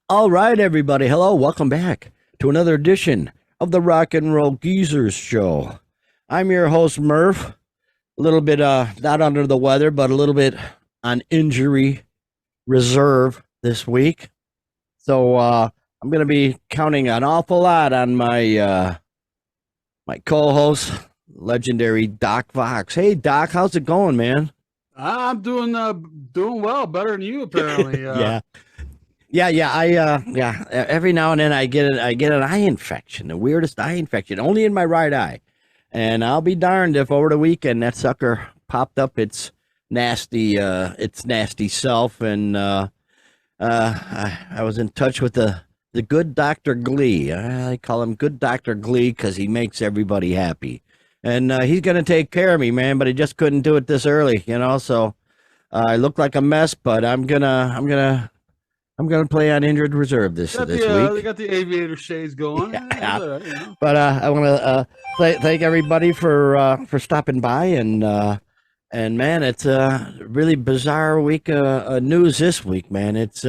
All right, everybody. Hello. Welcome back to another edition of the Rock and Roll Geezers Show. I'm your host, Murph. A little bit, not under the weather, but a little bit on injury reserve this week. So, I'm going to be counting an awful lot on my co-host, legendary Doc Fox. Hey, Doc, how's it going, man? I'm doing well, better than you apparently. Yeah. Yeah. Every now and then I get an eye infection, the weirdest eye infection, only in my right eye. And I'll be darned if over the weekend that sucker popped up its nasty self. And I was in touch with the good Dr. Glee. I call him Good Dr. Glee because he makes everybody happy. And he's gonna take care of me, man. But he just couldn't do it this early. So I look like a mess, but I'm gonna play on injured reserve this Got this the week. they got the aviator shades going. Yeah. You know. But I want to thank everybody for stopping by and man, it's a really bizarre week of news this week, man. It's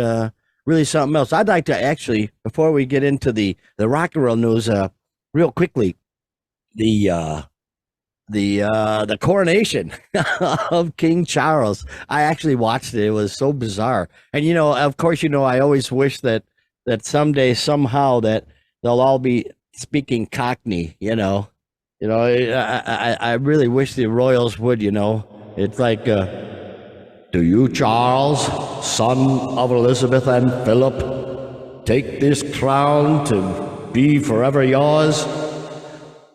really something else. I'd like to actually, before we get into the rock and roll news, real quickly, the the coronation of King Charles. I actually watched it. It was so bizarre. And of course, I always wish that someday somehow that they'll all be speaking Cockney. I really wish the royals would. It's like, do you, Charles, son of Elizabeth and Philip, take this crown to be forever yours?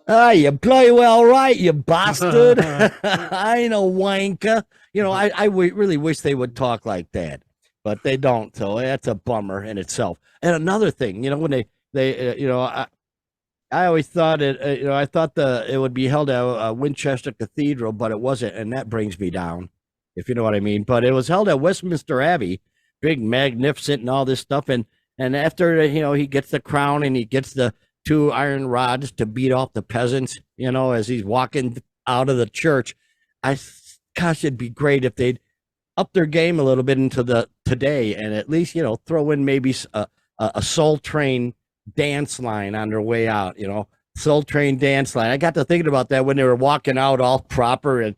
Ah, you bloody well right, you bastard. I ain't a wanker. Really wish they would talk like that, but they don't. So that's a bummer in itself. And another thing, when I always thought I thought it would be held at Winchester Cathedral, but it wasn't. And that brings me down, if you know what I mean. But it was held at Westminster Abbey, big, magnificent and all this stuff. And after, he gets the crown and he gets the two iron rods to beat off the peasants, as he's walking out of the church. Gosh, it'd be great if they'd up their game a little bit into the today and at least, throw in maybe a Soul Train dance line on their way out, Soul Train dance line. I got to thinking about that when they were walking out all proper and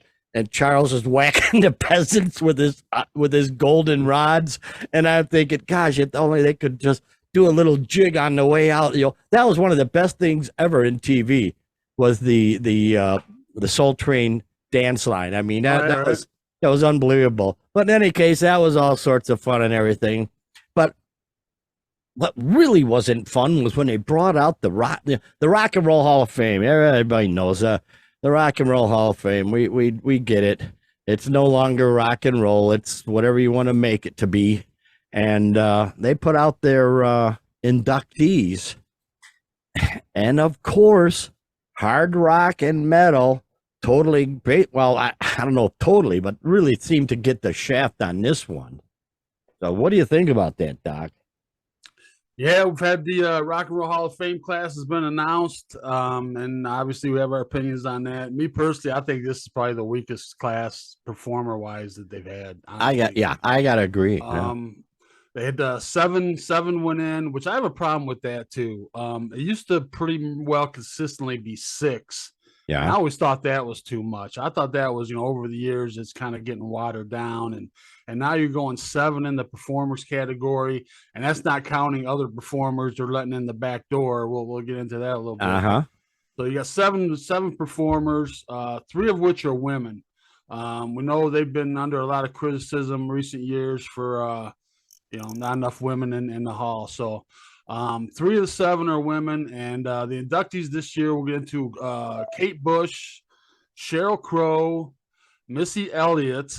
Charles is whacking the peasants with his golden rods. And I'm thinking, gosh, if only they could just do a little jig on the way out. That was one of the best things ever in TV was the Soul Train dance line. I mean, that was unbelievable. But in any case, that was all sorts of fun and everything. But what really wasn't fun was when they brought out the Rock and Roll Hall of Fame. Everybody knows the Rock and Roll Hall of Fame. We get it. It's no longer rock and roll. It's whatever you want to make it to be. And they put out their inductees. And of course, hard rock and metal totally great. Well, I don't know totally, but really seemed to get the shaft on this one. So what do you think about that, Doc? Yeah, we've had the Rock and Roll Hall of Fame class has been announced, and obviously we have our opinions on that. Me personally, I think this is probably the weakest class performer wise that they've had. Honestly. I gotta agree. They had seven went in, which I have a problem with that too. It used to pretty well consistently be six. Yeah. And I always thought that was too much. I thought that was, over the years, it's kind of getting watered down. And now you're going seven in the performers category. And that's not counting other performers they're letting in the back door. We'll get into that a little bit. So you got seven performers, three of which are women. We know they've been under a lot of criticism recent years for not enough women in the hall. So three of the seven are women, and the inductees this year we'll get into Kate Bush, Sheryl Crow, Missy Elliott.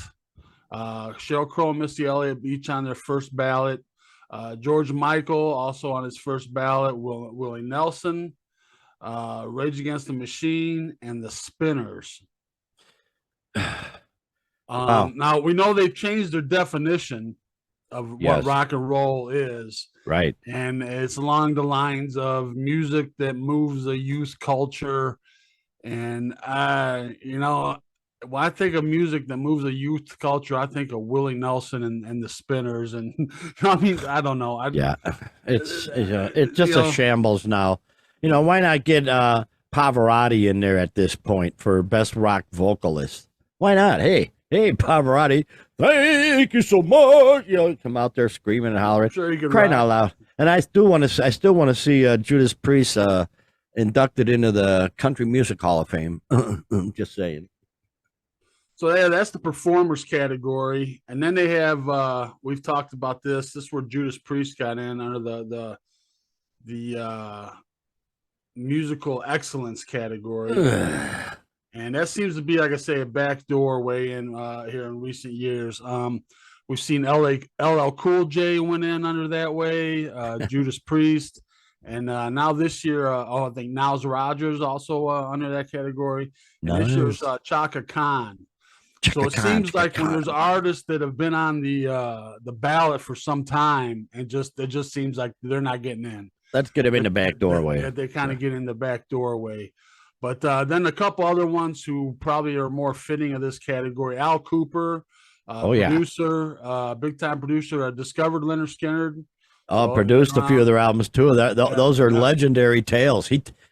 Sheryl Crow and Missy Elliott each on their first ballot. George Michael also on his first ballot. Willie Nelson, Rage Against the Machine, and the Spinners. Wow. Now we know they've changed their definition of what rock and roll is. Right. And it's along the lines of music that moves a youth culture. And, when I think of music that moves a youth culture, I think of Willie Nelson and the Spinners, and I mean, I don't know. Yeah, it's You just a know, shambles now. You know, why not get Pavarotti in there at this point for best rock vocalist? Why not? Hey, Pavarotti, thank you so much. You know, come out there screaming and I'm hollering, sure he could crying rock. out loud. And I still want to see Judas Priest inducted into the Country Music Hall of Fame. Just saying. So yeah, that's the performers category, and then they have we've talked about this. This is where Judas Priest got in under the musical excellence category, and that seems to be, like I say, a backdoor way in here in recent years. We've seen LL Cool J went in under that way, Judas Priest, and now this year, I think Niles Rodgers also under that category, and this year's Chaka Khan. So it seems like when there's artists that have been on the ballot for some time, and it just seems like they're not getting in. Let's get him in the back doorway. They kind of get in the back doorway. But then a couple other ones who probably are more fitting of this category: Al Cooper, producer, big time producer, discovered Leonard Skinner. Produced a few of their albums too. Those are legendary tales.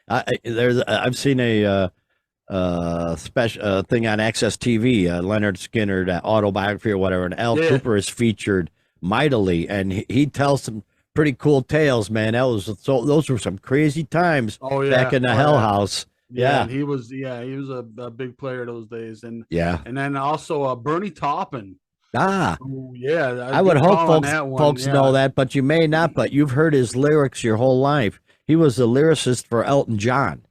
I've seen a special thing on Access TV, Leonard Skinner autobiography or whatever, and Al Cooper is featured mightily, and he tells some pretty cool tales, man. Those were some crazy times back in the Hell House. Yeah, he was a big player those days, and and then also Bernie Taupin. I would hope folks know that, but you may not. But you've heard his lyrics your whole life. He was the lyricist for Elton John.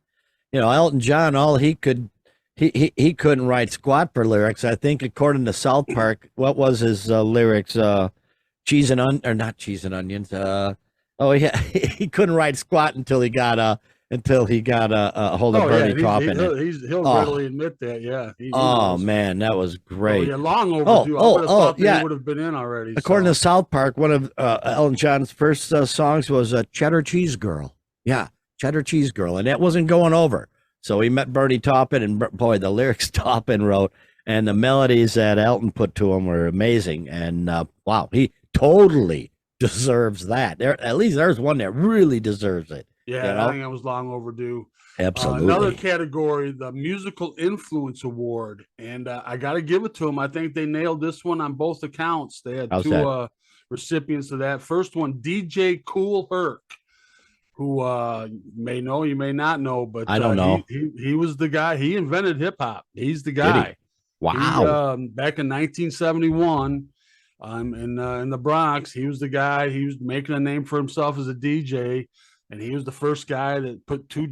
You know, Elton John, he couldn't write squat for lyrics. I think, according to South Park, what was his lyrics? Cheese and not cheese and onions. He couldn't write squat until he got a hold of Bernie Taupin. He'll readily admit that. Yeah. Man, that was great. Long overdue. I would have thought they would have been in already. According to South Park, one of Elton John's first songs was "Cheddar Cheese Girl." Yeah. Cheddar Cheese Girl, and that wasn't going over. So he met Bernie Taupin, and boy, the lyrics Taupin wrote and the melodies that Elton put to him were amazing. And wow, he totally deserves that. At least there's one that really deserves it. Yeah, you know? I think that was long overdue. Absolutely. Another category, the Musical Influence Award, and I got to give it to them. I think they nailed this one on both accounts. They had two recipients of that. First one, DJ Kool Herc, who you may know, you may not know, but I don't know. He was the guy. He invented hip hop. He's the guy. Wow. Back in 1971, in the Bronx, he was the guy. He was making a name for himself as a DJ, and he was the first guy that put two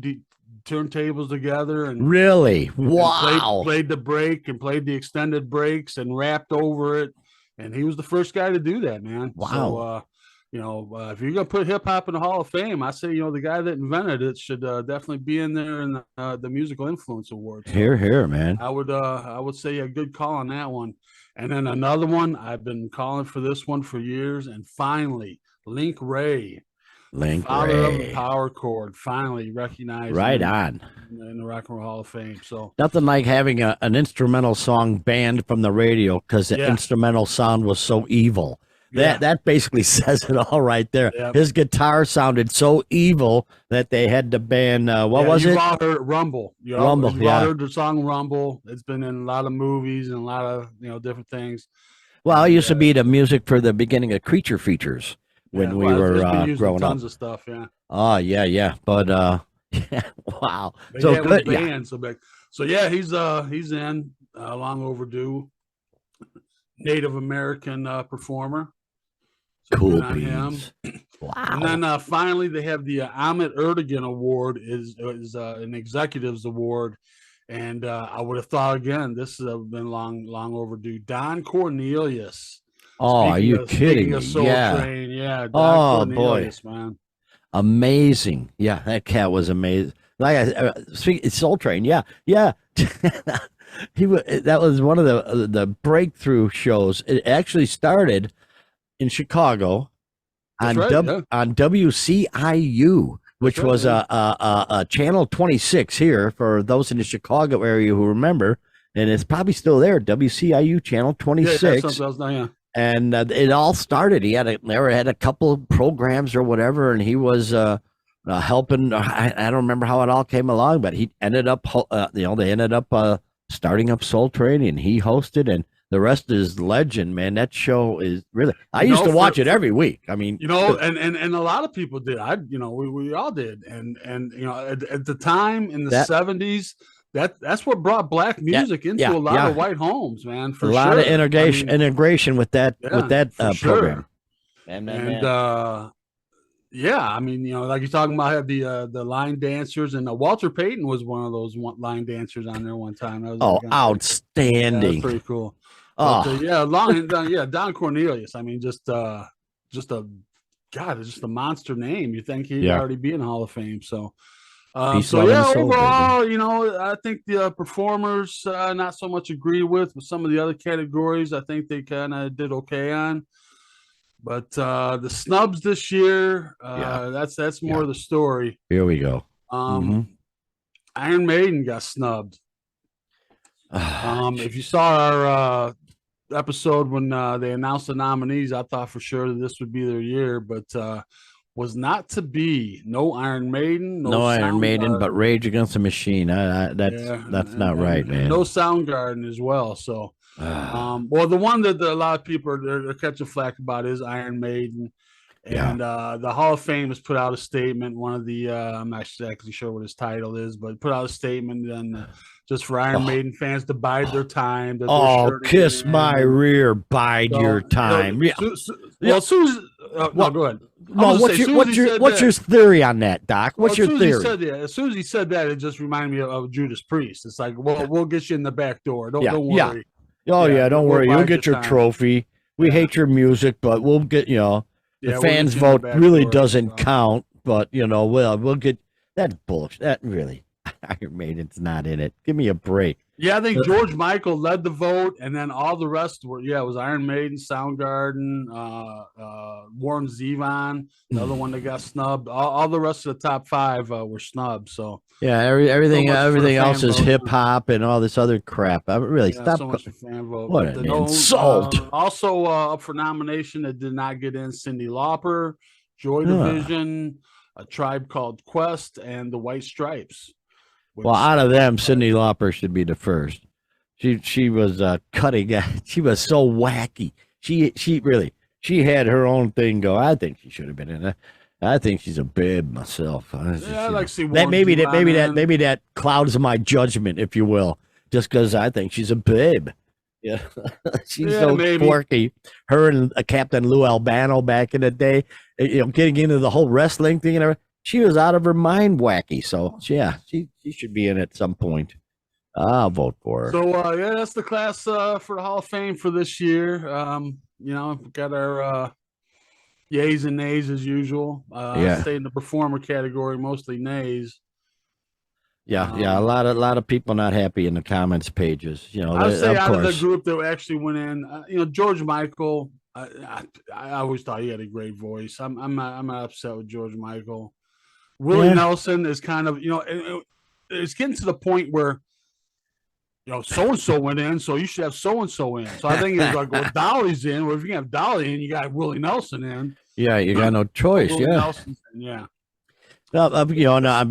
turntables together and really played the break and played the extended breaks and rapped over it. And he was the first guy to do that, man. Wow. So, if you're gonna put hip hop in the Hall of Fame, I say, the guy that invented it should definitely be in there in the Musical Influence Award. So here, man. I would say a good call on that one. And then another one, I've been calling for this one for years, and finally, Link Ray, father of the power chord, finally recognized right on in the Rock and Roll Hall of Fame. So nothing like having an instrumental song banned from the radio because the instrumental sound was so evil. That basically says it all right there. Yep. His guitar sounded so evil that they had to ban. What was it? You've all heard Rumble. Rumble. You've all heard the song Rumble. It's been in a lot of movies and a lot of different things. Well, it used to be the music for the beginning of Creature Features when we were growing up. Tons of stuff. Yeah. Oh yeah. But wow. But so good. Banned, so he's in long overdue. Native American performer. Cool beans. Wow. And then finally they have the Ahmet Ertegun Award is an executives award. And I would have thought, again, this has been long overdue. Don Cornelius. Oh, are you kidding me? Train. Yeah. Don Cornelius, boy. Man. Amazing. Yeah, that cat was amazing. Like Soul Train. Yeah. That was one of the breakthrough shows. It actually started in Chicago on WCIU, which was a channel 26 here for those in the Chicago area who remember. and it's probably still there. WCIU channel Yeah, 26. something else. No, yeah. And it all started. He never had a couple of programs or whatever, and he was helping. I don't remember how it all came along, but he ended up, they ended up starting up Soul Train, and he hosted, and the rest is legend, man. That show is really. I used to watch it every week. I mean, and a lot of people did. We all did, and at the time in the 70s. That's what brought black music into a lot of white homes, man. For a lot of integration with that program. Sure. And I mean, like you're talking about, the line dancers, and Walter Payton was one of those line dancers on there one time. That was outstanding! That's pretty cool. Don Cornelius. I mean, just a monster name. You think he'd already be in the Hall of Fame? So. Overall, I think the performers not so much agree with some of the other categories. I think they kind of did okay on, but the snubs this year, that's more of the story. Here we go. Iron Maiden got snubbed. If you saw our episode when they announced the nominees, I thought for sure that this would be their year, but was not to be. No Iron Maiden, no Iron Maiden, but Rage Against the Machine. That's not right, man. No Soundgarden as well. So, well, the one that a lot of people are catching flack about is Iron Maiden, and the Hall of Fame has put out a statement. One of the I'm not exactly sure what his title is, but put out a statement and just for Iron Maiden fans to bide their time. Kiss my rear, bide your time. Well, Susan. No, go ahead. No, what's your theory on that, Doc? What's your theory? As soon as he said that, it just reminded me of Judas Priest. It's like, well, we'll get you in the back door. Don't worry. Don't worry. You'll get your trophy. We hate your music, but we'll get, the fans' vote really doesn't count, but, we'll get that bullshit. That really, Iron Maiden's not in it. Give me a break. Yeah, I think George Michael led the vote, and then all the rest were, it was Iron Maiden, Soundgarden, Warren Zevon, the other one that got snubbed. All the rest of the top five were snubbed. So everything else is hip hop and all this other crap. I really stop. So much for fan vote. What an insult! Also up for nomination that did not get in: Cyndi Lauper, Joy Division, A Tribe Called Quest, and the White Stripes. Well, out of them, Cyndi Lauper should be the first. She was cutting. She was so wacky. She had her own thing go. I think she should have been in it. I think she's a babe myself. I like to see that. Maybe that clouds my judgment, if you will, just because I think she's a babe. Yeah, she's so quirky. Her and Captain Lou Albano back in the day, getting into the whole wrestling thing and everything. She was out of her mind wacky. So, she should be in at some point. I'll vote for her. So, that's the class for the Hall of Fame for this year. We've got our yays and nays as usual. Stay in the performer category, mostly nays. A lot of people not happy in the comments pages. I'd say out of the group that actually went in, George Michael. I always thought he had a great voice. I'm not upset with George Michael. Willie Nelson is kind of, it's getting to the point where, so and so went in, so you should have so and so in. So I think it's like, well, Dolly's in. Well, if you can have Dolly in, you got Willie Nelson in. Yeah, you got no choice. Nelson's in, yeah. Well, I'm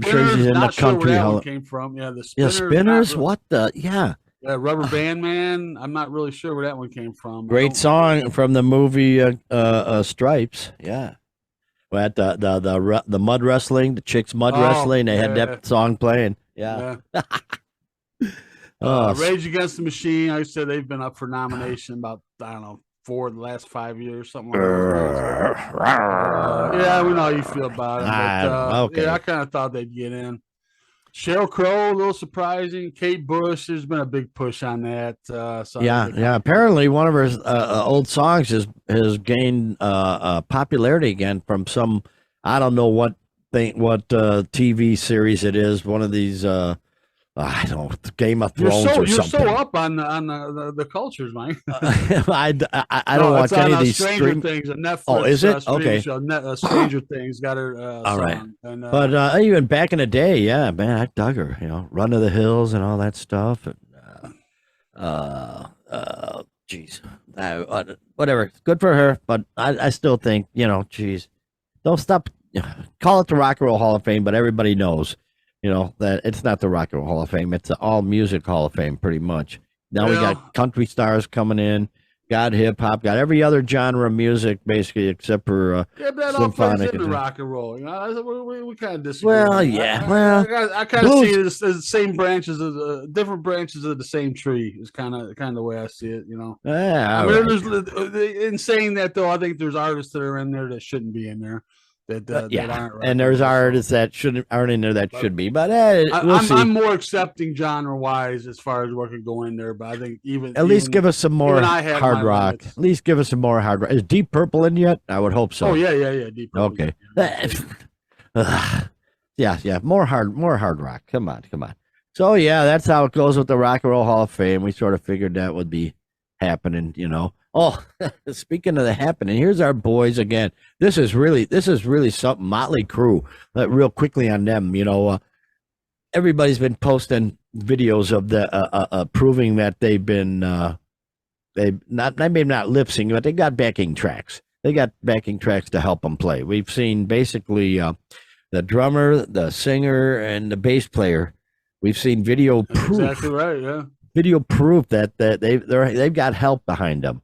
sure she's in the country. Where that one came from? Yeah, the Spinners. Spinners. What the? Yeah. Rubber Band Man. I'm not really sure where that one came from. Great song from the movie Stripes. Yeah. Well, at the mud wrestling, the chicks mud wrestling, they had that song playing. Yeah. Rage Against the Machine. I said they've been up for nomination about, I don't know, 4 of the last 5 years, something like that. We know how you feel about it. But, okay. I kind of thought they'd get in. Sheryl Crow, a little surprising. Kate Bush, there's been a big push on that. Apparently, one of her old songs has gained popularity again from some, I don't know what TV series it is. One of these, I don't know, Game of Thrones or something. You're so up on the cultures, Mike. I don't watch any of these Stranger Things. Netflix, oh, is it? Okay. Show, Stranger Things got her all song. right. And, but even back in the day, man, I dug her. Run to the Hills and all that stuff. And, Geez, whatever. Good for her, but I still think, geez, don't stop. Call it the Rock and Roll Hall of Fame, but everybody knows, that it's not the Rock and Roll Hall of Fame. It's the All Music Hall of Fame, pretty much. Now we got country stars coming in, got hip hop, got every other genre of music basically except for but that all plays into rock and roll. We kind of disagree. Well, yeah, I kind of see it as the same branches of the different branches of the same tree. Is kind of the way I see it. Yeah. In saying that though, I think there's artists that are in there that shouldn't be in there. That aren't right, and there's artists that aren't in there that should be, but I'm more accepting genre wise as far as what could go in there. But I think at least give us some more hard rock. Limits. At least give us some more hard rock. Is Deep Purple in yet? I would hope so. Oh yeah, Deep Purple. Okay. Yeah, more hard rock. Come on. So yeah, that's how it goes with the Rock and Roll Hall of Fame. We sort of figured that would be happening, Oh, speaking of the happening, here's our boys again. This is really something. Motley Crue. Real quickly on them, everybody's been posting videos of the proving that they've been maybe not lip syncing, but they got backing tracks. They got backing tracks to help them play. We've seen basically the drummer, the singer, and the bass player. We've seen video proof. Exactly right. Yeah. Video proof that they've got help behind them.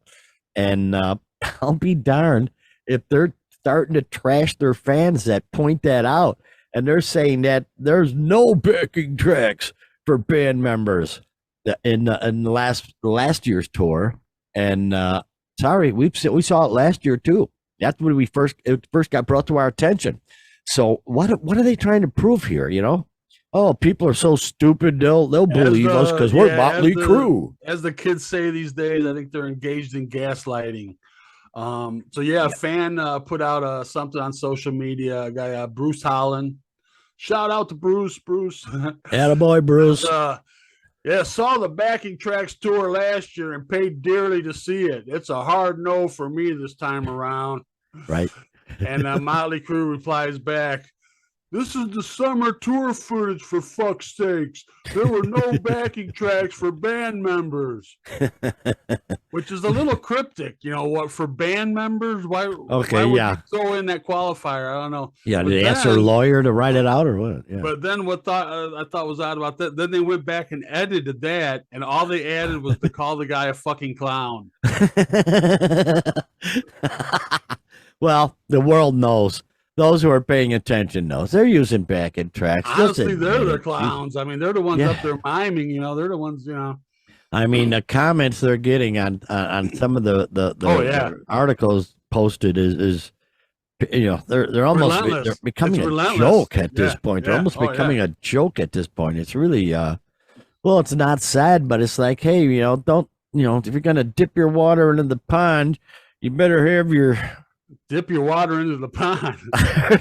And I'll be darned if they're starting to trash their fans that point that out. And they're saying that there's no backing tracks for band members in last year's tour. And sorry, we saw it last year too. That's when it first got brought to our attention. So what are they trying to prove here? Oh, people are so stupid. They'll believe us because we're Motley Crue. As the kids say these days, I think they're engaged in gaslighting. A fan put out something on social media. A guy, Bruce Holland. Shout out to Bruce. Attaboy, Bruce. Saw the backing tracks tour last year and paid dearly to see it. It's a hard no for me this time around. Right. And Motley Crue replies back, "This is the summer tour footage, for fuck's sakes. There were no backing tracks for band members." Which is a little cryptic, what for band members? Why would you throw in that qualifier? I don't know. Yeah, did they ask their lawyer to write it out or what? Yeah. But then what I thought was odd about that, then they went back and edited that, and all they added was to call the guy a fucking clown. Well, the world knows. Those who are paying attention knows they're using backing tracks. Honestly, they're the clowns. I mean, they're the ones up there miming. They're the ones. I mean, the comments they're getting on some of the articles posted is they're almost they're becoming a joke at this point. They're almost becoming a joke at this point. It's really well, it's not sad, but it's like, hey, don't if you're gonna dip your water into the pond, you better have your dip your water into the pond.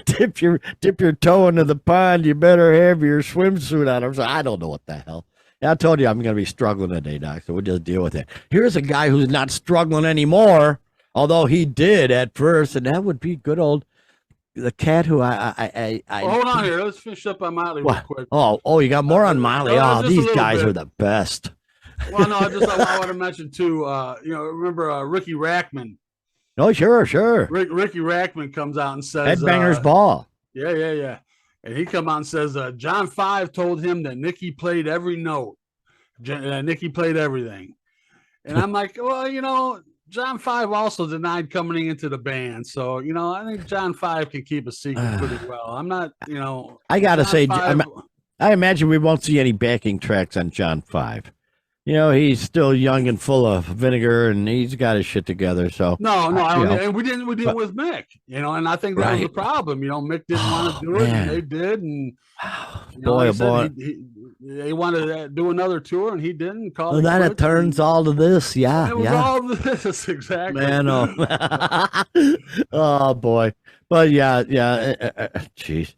dip your toe into the pond. You better have your swimsuit on. So I don't know what the hell. I told you I'm going to be struggling today, Doc. So we'll just deal with it. Here's a guy who's not struggling anymore, although he did at first, and that would be good old the cat who I hold on here. Let's finish up on Motley real quick. Oh, you got more on Motley. These guys are the best. Well, no, I want to mention too. Remember Ricky Rackman. Oh, sure. Ricky Rackman comes out and says, Headbanger's Ball. Yeah. And he come out and says, John 5 told him that Nicky played every note. Nicky played everything. And I'm like, well, John 5 also denied coming into the band. So, I think John 5 can keep a secret pretty well. I'm not, I got to say, I imagine we won't see any backing tracks on John 5. He's still young and full of vinegar, and he's got his shit together. So and we didn't with Mick, and I think that was the problem. Mick didn't want to do it, and they did, and boy, they wanted to do another tour, and he didn't. Well, then it turns all to this, It was all this, exactly. Man, oh boy, but jeez,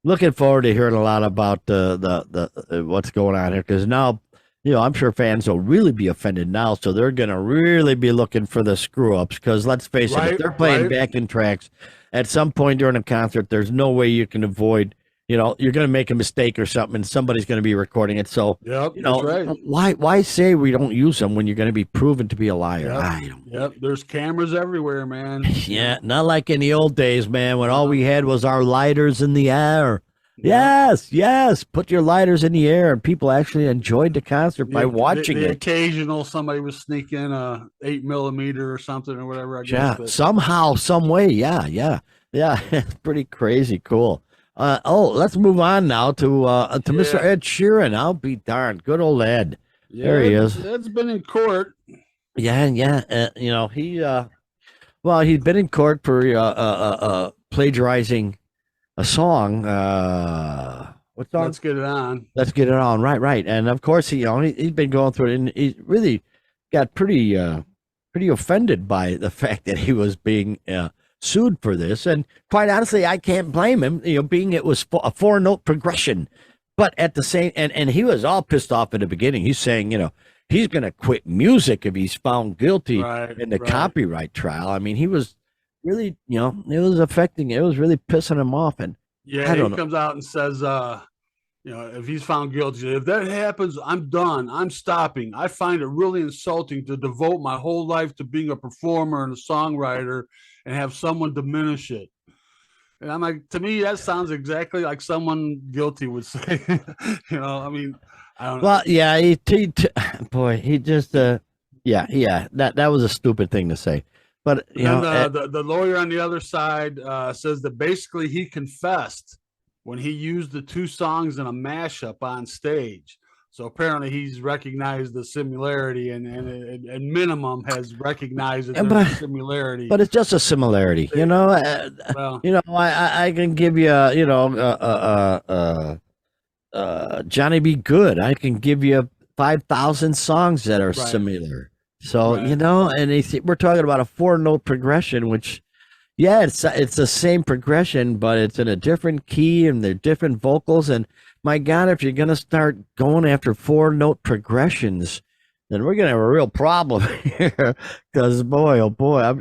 looking forward to hearing a lot about the what's going on here, because now. I'm sure fans will really be offended now, so they're going to really be looking for the screw-ups, because let's face it, if they're playing backing tracks, at some point during a concert, there's no way you can avoid, you're going to make a mistake or something, and somebody's going to be recording it. So, Yep, that's right. why say we don't use them when you're going to be proven to be a liar? Yep. I don't. Yep, there's cameras everywhere, man. Yeah, not like in the old days, man, when all we had was our lighters in the air. Yes, put your lighters in the air, and people actually enjoyed the concert by watching the it. Occasional somebody was sneaking a 8mm or something or whatever. I guess. Yeah, But somehow, some way. Yeah. It's pretty crazy cool. Let's move on now to Mr. Ed Sheeran. I'll be darned. Good old Ed. There he is. Ed's been in court. Yeah. He's been in court for plagiarizing a song. What song? Let's Get It On. Let's Get It On. Right. And of course, he's been going through it, and he really got pretty offended by the fact that he was being sued for this. And quite honestly, I can't blame him, being it was a 4-note progression. But at the same, and he was all pissed off in the beginning. He's saying, he's going to quit music if he's found guilty in the copyright trial. I mean, he was really, it was really pissing him off. And he comes out and says, if he's found guilty, if that happens, I'm done. I'm stopping. I find it really insulting to devote my whole life to being a performer and a songwriter and have someone diminish it. And I'm like, to me, that sounds exactly like someone guilty would say. I mean, I don't know. Well, yeah, he just, that was a stupid thing to say. But, the lawyer on the other side says that basically he confessed when he used the 2 songs in a mashup on stage. So apparently he's recognized the similarity and minimum has recognized that there's a similarity. But it's just a similarity, I can give you, Johnny B. Good. I can give you 5,000 songs that are similar. So, and we're talking about a 4-note progression, which, it's the same progression, but it's in a different key and they're different vocals. And my God, if you're going to start going after 4-note progressions, then we're going to have a real problem here. Because boy, oh boy,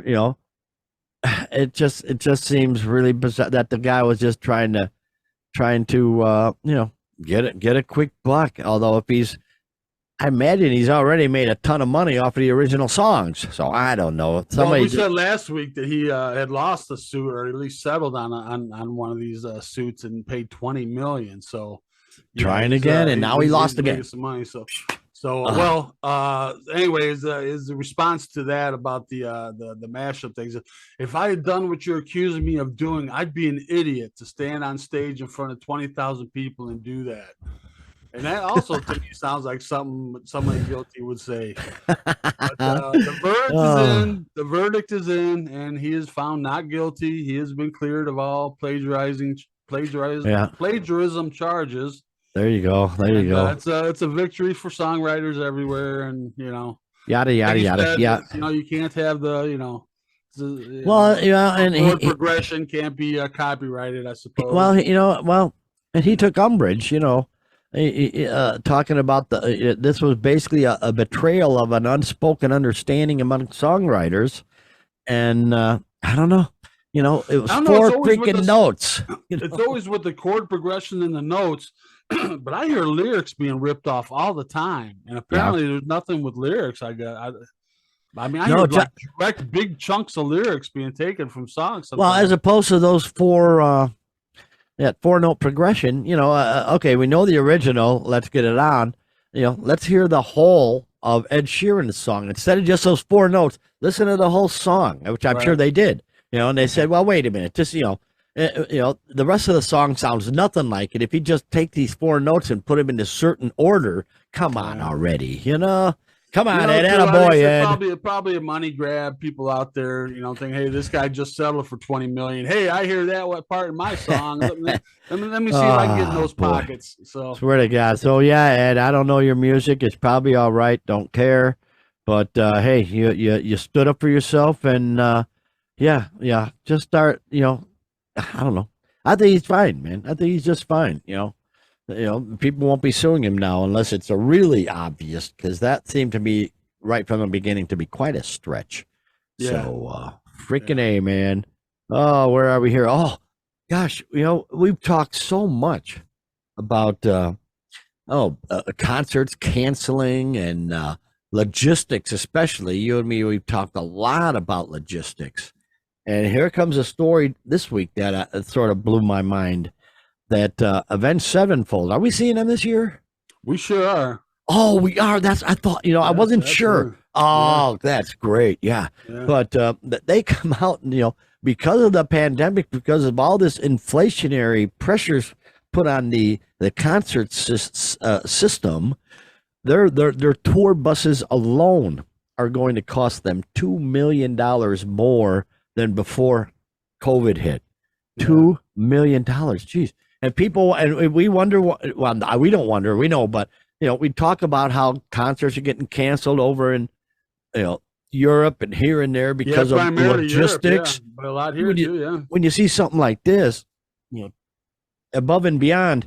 it just seems really bizarre that the guy was just trying to get a quick buck. Although I imagine he's already made a ton of money off of the original songs. So I don't know. We said last week that he had lost a suit, or at least settled on one of these suits and paid $20 million. So trying again, and now he lost again. Some money. Anyways, is the response to that about the mashup things? If I had done what you're accusing me of doing, I'd be an idiot to stand on stage in front of 20,000 people and do that. And that also to me sounds like something somebody guilty would say. But, the verdict is in, and he is found not guilty. He has been cleared of all plagiarism charges. There you go. It's a victory for songwriters everywhere, and yada yada yada. Yeah, you can't have the and progression can't be copyrighted, I suppose. Well, and he took umbrage, talking about this was basically a betrayal of an unspoken understanding among songwriters, and I don't know. It was 4 freaking notes. It's always with the chord progression in the notes, but I hear lyrics being ripped off all the time, and apparently there's nothing with lyrics. I hear direct big chunks of lyrics being taken from songs. Sometimes. Well, as opposed to those 4-note progression, okay, we know the original. Let's Get It On. Let's hear the whole of Ed Sheeran's song instead of just those 4 notes. Listen to the whole song, which I'm sure they did. And they said, well, wait a minute, just the rest of the song sounds nothing like it. If you just take these 4 notes and put them in a certain order, come on already, Come on, Ed, attaboy, Ed. Probably a money grab. People out there, thinking, hey, this guy just settled for $20 million. Hey, I hear that. What part of my song? let me see if I can get in those pockets. So swear to God. So yeah, Ed, I don't know your music. It's probably all right. Don't care. But hey, you stood up for yourself, and just start. I don't know. I think he's fine, man. I think he's just fine. People won't be suing him now unless it's a really obvious, because that seemed to be right from the beginning to be quite a stretch. Yeah. So freaking A, man. Oh, where are we here? Oh, gosh, we've talked so much about concerts canceling and logistics, especially you and me. We've talked a lot about logistics, and here comes a story this week that sort of blew my mind. That Avenged Sevenfold. Are we seeing them this year? We sure are. Oh, we are. That's I thought. I wasn't sure. Oh, that's great. Yeah, but they come out, and because of the pandemic, because of all this inflationary pressures put on the concert system, their tour buses alone are going to cost them $2 million more than before COVID hit. $2 million. Jeez. And people, and we wonder, well, we don't wonder, we know, but, we talk about how concerts are getting canceled over in, Europe and here and there because of logistics. Europe, but a lot here too, When you see something like this, above and beyond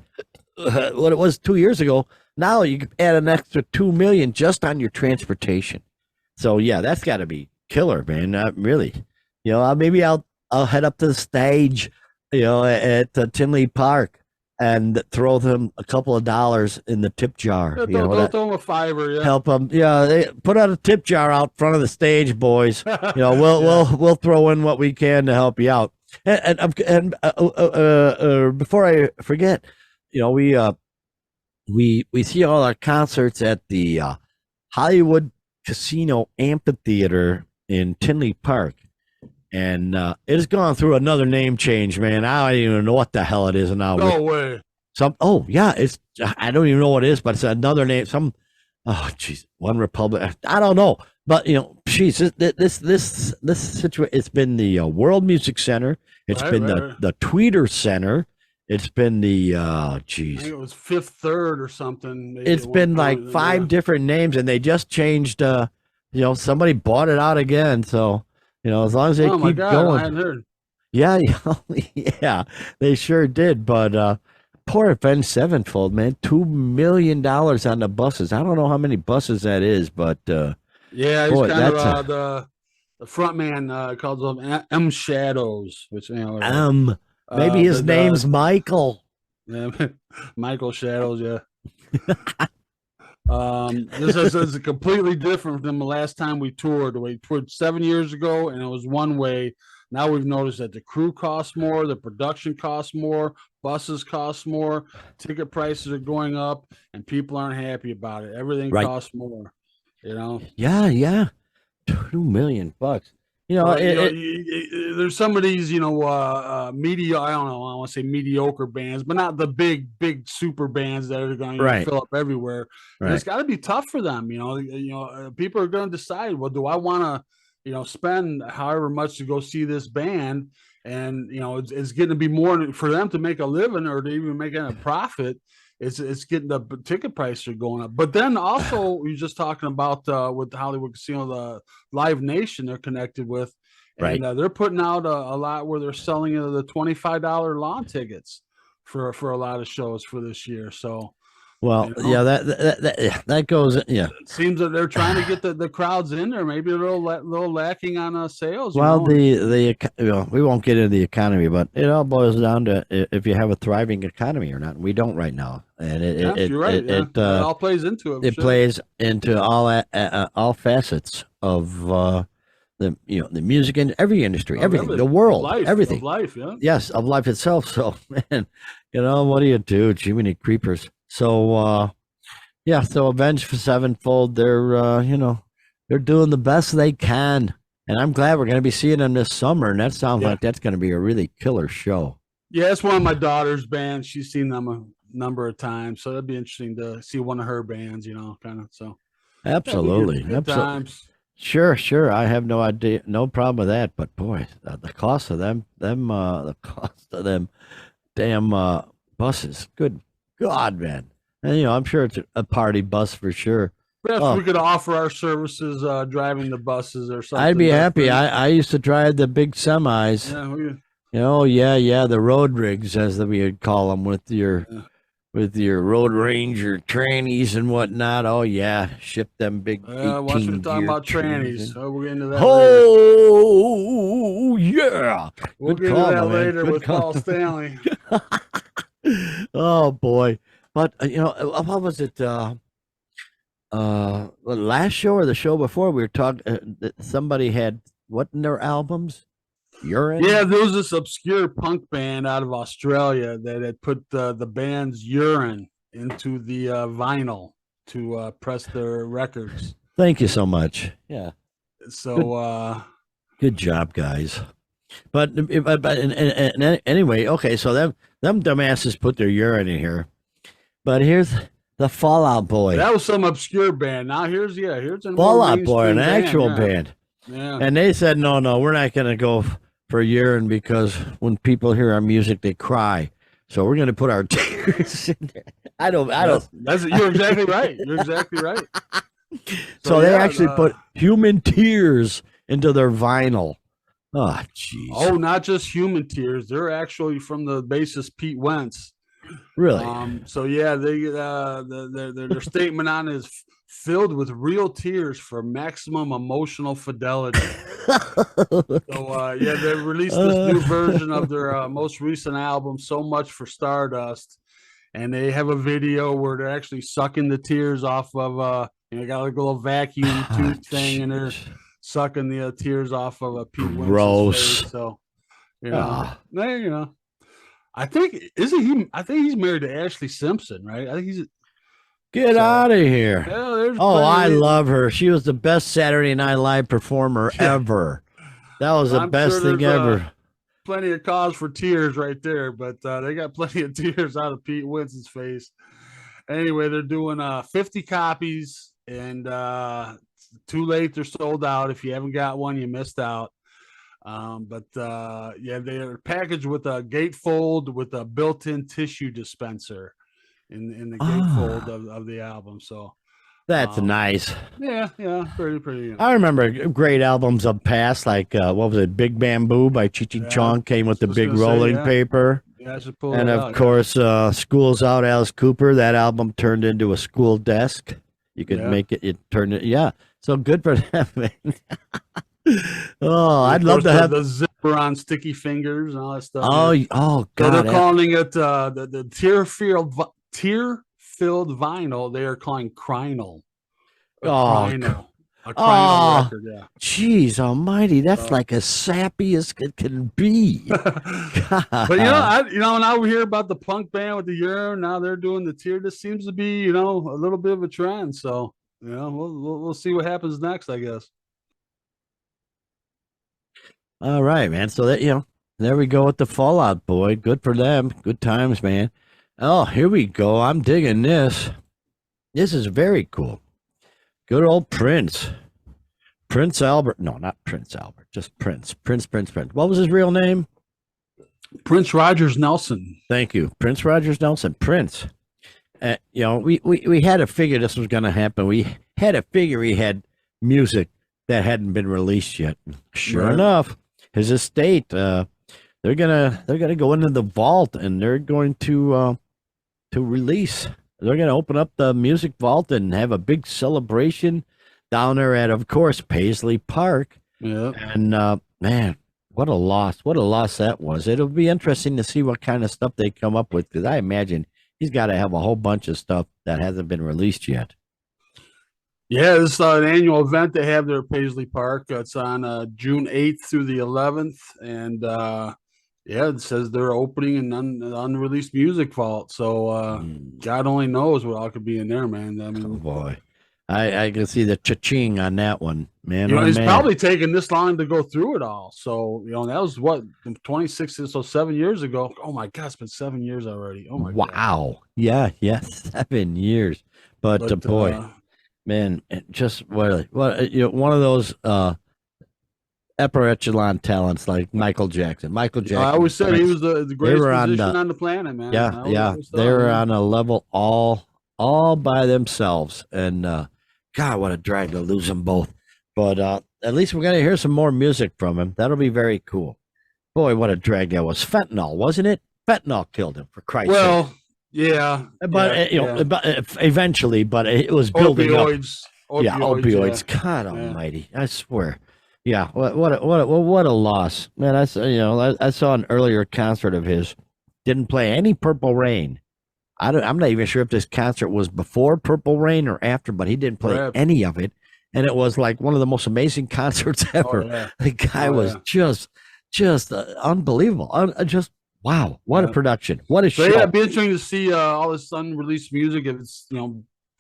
what it was 2 years ago, now you can add an extra $2 million just on your transportation. So yeah, that's got to be killer, man. Really, maybe I'll head up to the stage, at Tinley Park and throw them a couple of dollars in the tip jar. Throw them a $5. Help them. Yeah, they put out a tip jar out front of the stage, boys. We'll throw in what we can to help you out. And before I forget, we see all our concerts at the Hollywood Casino Amphitheater in Tinley Park. And it has gone through another name change, man. I don't even know what the hell it is now. No way. I don't even know what it is, but it's another name. One Republic. I don't know. But this situation. It's been the World Music Center. It's been the Tweeter Center. It's been the I think it was Fifth Third or something. It's been like 5 different names, and they just changed. Somebody bought it out again, so. As long as they keep going. I hadn't heard. Yeah, yeah, they sure did. But poor Avenged Sevenfold, man, $2 million on the buses. I don't know how many buses that is, but he's kind of the front man calls them M Shadows, which maybe his name's Michael. Yeah, Michael Shadows. Yeah. This is completely different than the last time we toured. We toured 7 years ago, and it was one way. Now we've noticed that the crew costs more, the production costs more, buses cost more, ticket prices are going up, and people aren't happy about it. Everything costs more. Yeah, $2 million. There's some of these, I don't know, I want to say mediocre bands, but not the big super bands that are going to fill up everywhere. Right. It's got to be tough for them. People are going to decide, well, do I want to, spend however much to go see this band? And, it's getting to be more for them to make a living or to even make a profit. It's getting the ticket prices are going up. But then also you're just talking about with the Hollywood Casino, the Live Nation they're connected with. And they're putting out a lot where they're selling the $25 lawn tickets for a lot of shows for this year. So that goes. Yeah, it seems that they're trying to get the crowds in there. Maybe a little lacking on sales. Well, we won't get into the economy, but it all boils down to if you have a thriving economy or not. We don't right now, and you're right. It all plays into it. It plays into all facets of the music and every industry, everything, the world, everything, of life. Yeah. Yes, of life itself. So, man, what do you do? Jiminy creepers. So, so Avenged Sevenfold, they're doing the best they can. And I'm glad we're going to be seeing them this summer. And that sounds like that's going to be a really killer show. Yeah, it's one of my daughter's bands. She's seen them a number of times. So that'd be interesting to see one of her bands, kind of. So, absolutely. Good times. Sure. I have no idea, no problem with that. But boy, the cost of them damn buses. Good God, man. And I'm sure it's a party bus for sure. Perhaps we could offer our services driving the buses or something. I'd be happy. I used to drive the big semis. Yeah, the road rigs, as we would call them, with your with your Road Ranger trannies and whatnot. Oh yeah, ship them big Watch me 18 talking gear about trannies. trannies. In. Oh, we'll get into that later. Oh yeah, We'll good get into call, that my man. later Good with call. Paul Stanley. Oh boy, but what was it? Last show or the show before we were talking. Somebody had what in their albums? Urine. Yeah, there was this obscure punk band out of Australia that had put the band's urine into the vinyl to press their records. Thank you so much. Yeah. So Good job, guys. But anyway, okay. So them dumbasses put their urine in here. But here's the Fallout Boy. that was some obscure band. Now here's a more Fallout Boy, an mainstream actual yeah. band. Yeah. And they said, no, we're not going to go for urine because when people hear our music, they cry. So we're going to put our tears in there. I don't. You're exactly right. You're exactly right. So they actually put human tears into their vinyl. Oh, jeez. Oh, not just human tears. They're actually from the bassist Pete Wentz. Really? So yeah, their statement on it is filled with real tears for maximum emotional fidelity. So yeah, they released this new version of their most recent album, So Much for Stardust, and they have a video where they're actually sucking the tears off of got like a little vacuum tube thing, and they're sucking the tears off of a Pete Wentz's face. So I think I think he's married to Ashley Simpson, right? I think he's. Get out of here. Yeah, I love her. She was the best Saturday Night Live performer ever. That was the best thing ever. Plenty of cause for tears right there, but they got plenty of tears out of Pete Wentz's face. Anyway, they're doing 50 copies, and too late. They're sold out. If you haven't got one, you missed out. Yeah, they're packaged with a gatefold with a built-in tissue dispenser in the gatefold of the album. So that's nice. Yeah, pretty. I remember great albums of past, like what was it, Big Bamboo by Cheech and Chong came with the big rolling paper. Yeah, I should pull and it of out, course, School's Out, Alice Cooper. That album turned into a school desk. You could make it. It turned it. Yeah. So good for them, man. I'd love to have the zipper on sticky fingers and all that stuff. Oh, God! So they're calling it the tear-filled vinyl. They are calling Crinal. Crinal record. Yeah. Jeez Almighty, that's like as sappy as it can be. But now we hear about the punk band with the urine. Now they're doing the tear. This seems to be a little bit of a trend. So we'll see what happens next, I guess. All right, man. So that there we go with the Fallout Boy. Good for them. Good times, man. Oh, here we go. I'm digging this. This is very cool. Good old Prince. Prince Albert. No, not Prince Albert. Just Prince. Prince. What was his real name? Prince Rogers Nelson. Thank you. Prince Rogers Nelson. Prince. We had to figure this was going to happen. We had to figure he had music that hadn't been released yet. Sure enough, his estate, they're gonna go into the vault and they're going to release. They're gonna open up the music vault and have a big celebration down there at, of course, Paisley Park. Yeah. And man, what a loss! What a loss that was. It'll be interesting to see what kind of stuff they come up with, because I imagine he's got to have a whole bunch of stuff that hasn't been released yet. Yeah, this is an annual event they have there at Paisley Park. It's on June 8th through the 11th. And it says they're opening an unreleased music vault. So God only knows what all could be in there, man. I mean, oh boy. I can see the cha-ching on that one, man. It's probably taken this long to go through it all. So, that was what, 26, so 7 years ago. Oh my God, it's been 7 years already. Oh my God. Wow. Yeah, 7 years. But boy. Man, just one of those upper echelon talents like Michael Jackson. I always said he was the greatest musician on the planet, man. Yeah. They were on a level all by themselves. And God, what a drag to lose them both. But at least we're going to hear some more music from him. That'll be very cool. Boy, what a drag that was. Fentanyl, wasn't it? Fentanyl killed him, for Christ's sake. Yeah, But eventually, but it was building up. Yeah, opioids. Yeah, God yeah. Almighty, I swear. Yeah, what a loss, man. I saw an earlier concert of his. Didn't play any Purple Rain. I'm not even sure if this concert was before Purple Rain or after, but he didn't play Perhaps. any of it, and it was like one of the most amazing concerts Oh ever. yeah, The guy oh was yeah. just unbelievable. Just wow, what a Yeah. production, what a So show. yeah, it'd be interesting to see all this unreleased music, if it's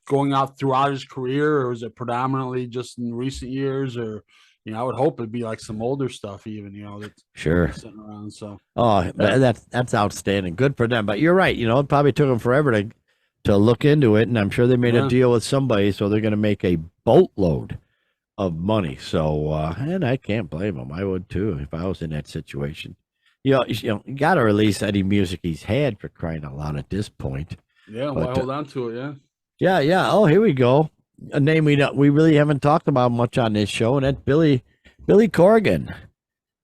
going out throughout his career, or is it predominantly just in recent years, or I would hope it'd be like some older stuff even, that's Sure. sitting around. So Oh, yeah, that's outstanding. Good for them. But you're right. It probably took them forever to look into it, and I'm sure they made a yeah, deal with somebody, so they're going to make a boatload of money. So, and I can't blame them. I would too if I was in that situation. You got to release any music he's had, for crying out loud at this point. yeah. Why But hold on to it? Yeah. yeah. Oh, here we go. A name we really haven't talked about much on this show, and that's Billy Corgan.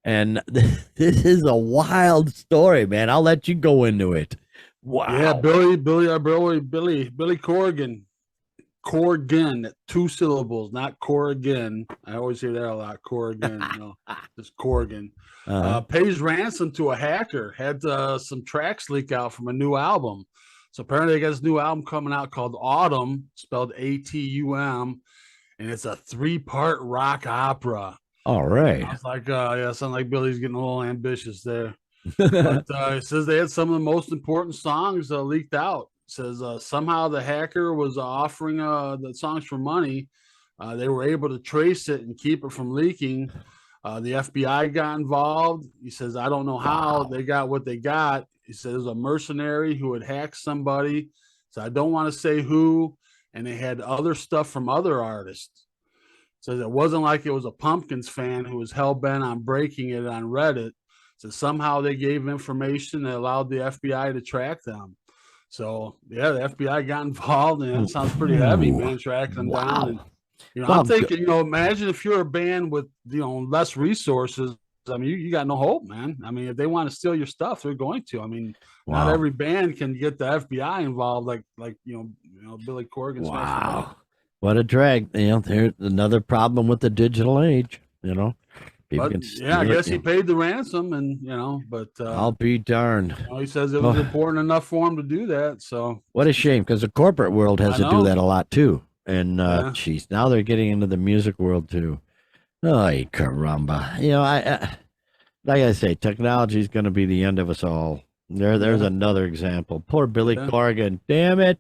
And this is a wild story, man. I'll let you go into it. Wow. Yeah, Billy Corgan. Corgan, 2 syllables, not Corrigan. I always hear that a lot. Corrigan, just Corgan. Pays ransom to a hacker. Had some tracks leak out from a new album. So apparently, they got this new album coming out called Autumn, spelled ATUM, and it's a 3-part rock opera. All right. I was like, yeah, sound like Billy's getting a little ambitious there. But it says they had some of the most important songs leaked out. It says somehow the hacker was offering the songs for money. They were able to trace it and keep it from leaking. The FBI got involved. He says, I don't know how they got what they got. He says there's a mercenary who had hacked somebody. So I don't want to say who. And they had other stuff from other artists. So it wasn't like it was a Pumpkins fan who was hell-bent on breaking it on Reddit. So somehow they gave information that allowed the FBI to track them. So yeah, the FBI got involved, and that sounds pretty heavy, man, tracking them down. And I'm thinking, imagine if you're a band with less resources. I mean, you got no hope, man. I mean, if they want to steal your stuff, they're going to. I mean, not every band can get the FBI involved, like Billy Corgan's. Wow, what a drag! There's another problem with the digital age. But, I guess he paid the ransom, and but I'll be darned. He says it was important enough for him to do that. So what a shame, because the corporate world has to do that a lot too. And geez, now they're getting into the music world too. Oh, caramba! I like I say, technology is going to be the end of us all. There's another example. Poor Billy Corgan. Damn it!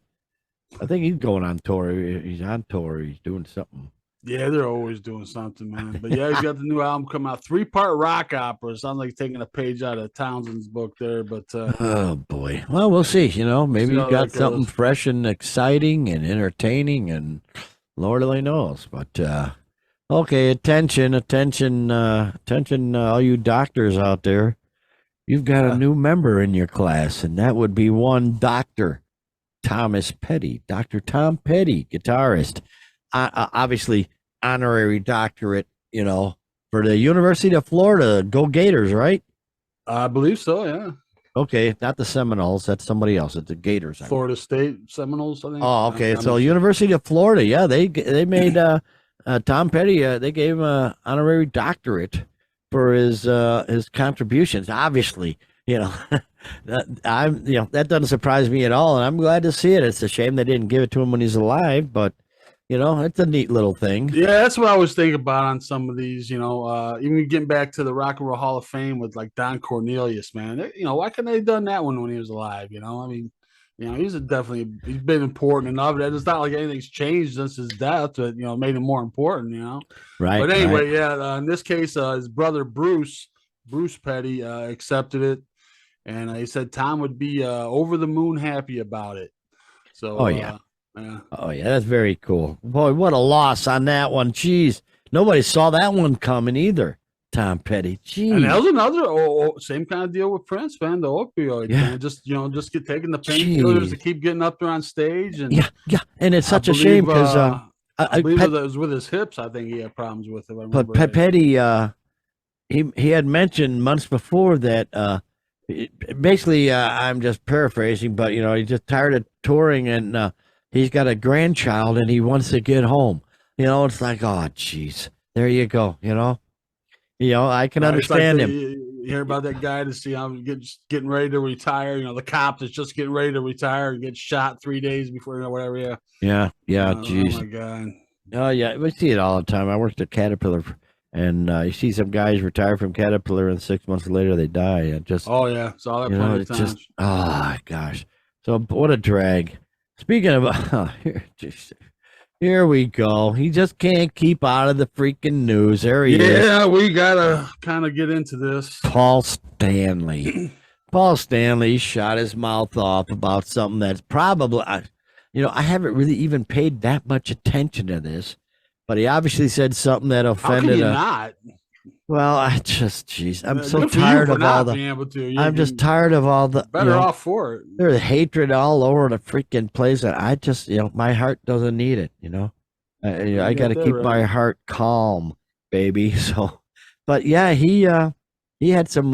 I think he's going on tour. He's on tour. He's doing something. Yeah, they're always doing something, man. But yeah, he's got the new album coming out. 3-part rock opera. Sounds like taking a page out of Townsend's book there. But oh boy. Well, we'll see. Maybe he's got something fresh and exciting and entertaining, and Lord only knows. But okay, attention, all you doctors out there. You've got a new member in your class, and that would be one Dr. Thomas Petty. Dr. Tom Petty, guitarist. Obviously, honorary doctorate, for the University of Florida. Go Gators, right? I believe so, yeah. Okay, not the Seminoles. That's somebody else. It's the Gators. Florida State Seminoles, I think. Oh, okay. So University of Florida, yeah, they made Tom Petty. They gave him an honorary doctorate for his contributions. Obviously, that doesn't surprise me at all, and I'm glad to see it. It's a shame they didn't give it to him when he's alive, but it's a neat little thing. Yeah, that's what I was thinking about on some of these, even getting back to the Rock and Roll Hall of Fame with like Don Cornelius, man. Why couldn't they have done that one when he was alive? I mean, he's been important enough that it's not like anything's changed since his death that, made him more important, Right. But anyway, in this case, his brother Bruce Petty accepted it, and he said Tom would be over the moon happy about it. So, yeah. Oh yeah, that's very cool. Boy, what a loss on that one. Jeez, nobody saw that one coming either. Tom Petty. Jeez. And that was another same kind of deal with Prince, man. The opioid, man. Just get taking the painkillers to keep getting up there on stage, and yeah. And it's such a shame because I believe it was with his hips. I think he had problems with it. But Petty, he had mentioned months before that Basically, I'm just paraphrasing, but he's just tired of touring, and he's got a grandchild, and he wants to get home. It's like, oh, jeez, there you go. I can It's like understand him. you hear about that guy to see how getting ready to retire. The cop that's just getting ready to retire and gets shot 3 days before, whatever. Yeah. Yeah, Oh jeez. my God. Oh yeah, we see it all the time. I worked at Caterpillar, and you see some guys retire from Caterpillar, and 6 months later they die. And just Oh yeah, saw that plenty of it's just times. oh gosh. So what a drag. Speaking of here we go. He just can't keep out of the freaking news. There he is. Yeah, we gotta kind of get into this. Paul Stanley. Paul Stanley shot his mouth off about something that's probably, I haven't really even paid that much attention to this, but he obviously said something that How can offended. you not? Well, jeez, I'm so Good for you tired for of not all the. being able to. I'm just tired of all the. Better off for it. There's hatred all over the freaking place, and I just, my heart doesn't need it. I got to keep my heart calm, baby. So, but yeah, he had some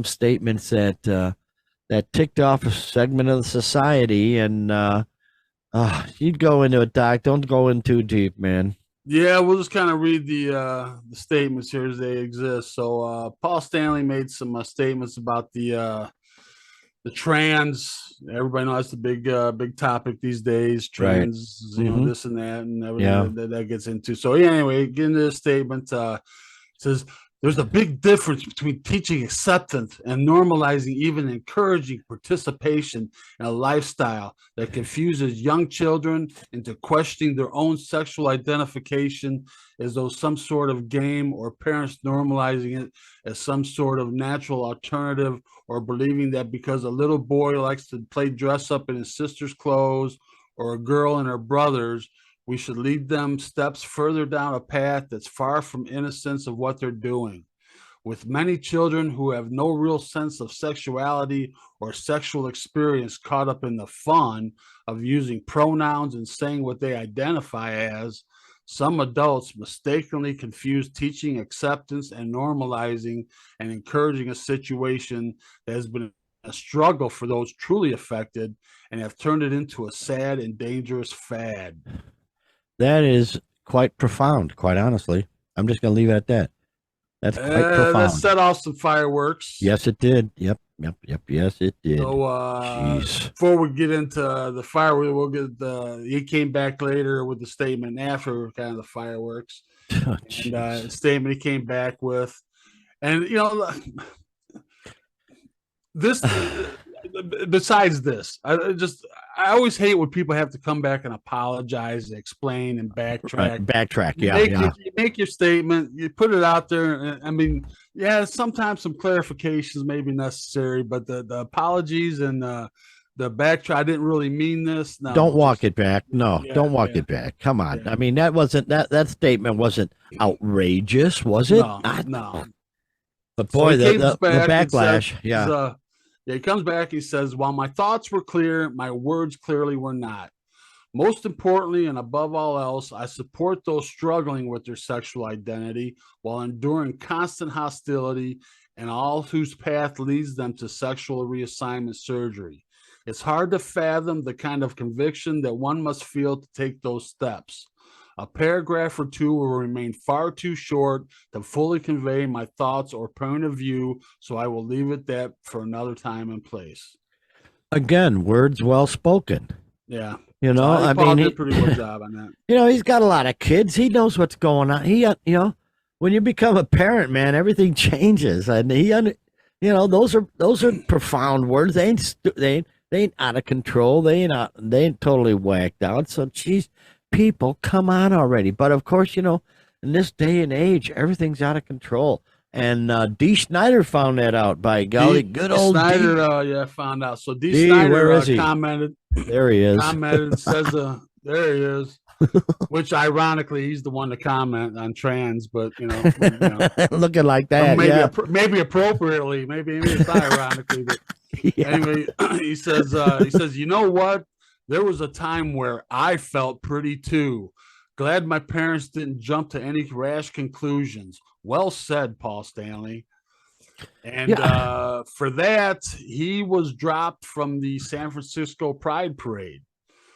statements that ticked off a segment of the society, and you'd go into it, Doc. Don't go in too deep, man. Yeah, we'll just kind of read the statements here as they exist. So Paul Stanley made some statements about the trans. Everybody knows that's the big topic these days. Trans, Right. This and that, and everything that gets into. So yeah, anyway, get into the statement. Says there's a big difference between teaching acceptance and normalizing, even encouraging participation in a lifestyle that confuses young children into questioning their own sexual identification as though some sort of game, or parents normalizing it as some sort of natural alternative, or believing that because a little boy likes to play dress up in his sister's clothes or a girl in her brother's, we should lead them steps further down a path that's far from innocence of what they're doing. With many children who have no real sense of sexuality or sexual experience caught up in the fun of using pronouns and saying what they identify as, some adults mistakenly confuse teaching acceptance and normalizing and encouraging a situation that has been a struggle for those truly affected, and have turned it into a sad and dangerous fad. That is quite profound, quite honestly. I'm just going to leave it at that. That's quite profound. That set off some fireworks. Yes, it did. Yep. Yes, it did. So before we get into the fireworks, we'll get he came back later with the statement after kind of the fireworks. Oh, and statement he came back with. And this besides this, I always hate when people have to come back and apologize, and explain, and backtrack. Right, backtrack, yeah. You make your statement, you put it out there. I mean, yeah, sometimes some clarifications may be necessary, but the apologies and the backtrack, I didn't really mean this. No, don't walk it back. No, don't walk it back. Come on. Yeah. I mean, that statement wasn't outrageous, was it? No. But boy, so the backlash, says, he comes back, he says, while my thoughts were clear, my words clearly were not. Most importantly, and above all else, I support those struggling with their sexual identity while enduring constant hostility, and all whose path leads them to sexual reassignment surgery. It's hard to fathom the kind of conviction that one must feel to take those steps. A paragraph or two will remain far too short to fully convey my thoughts or point of view, so I will leave it that for another time and place. Again, words well spoken. Yeah. I mean, he did a pretty good job on that. He's got a lot of kids. He knows what's going on. He, when you become a parent, man, everything changes. And those are profound words. They ain't out of control. They ain't totally whacked out. So, geez, people, come on already. But of course, in this day and age, everything's out of control. And D. Snyder found that out, by golly. Good old Snyder, D. Found out. So D. Snyder where is he? Commented. There he is. Commented, says, there he is. Which ironically, he's the one to comment on trans, but looking like that. Maybe appropriately, maybe it's not ironically. But anyway, he says, you know what? There was a time where I felt pretty too. Glad my parents didn't jump to any rash conclusions. Well said, Paul Stanley. And for that, he was dropped from the San Francisco Pride Parade.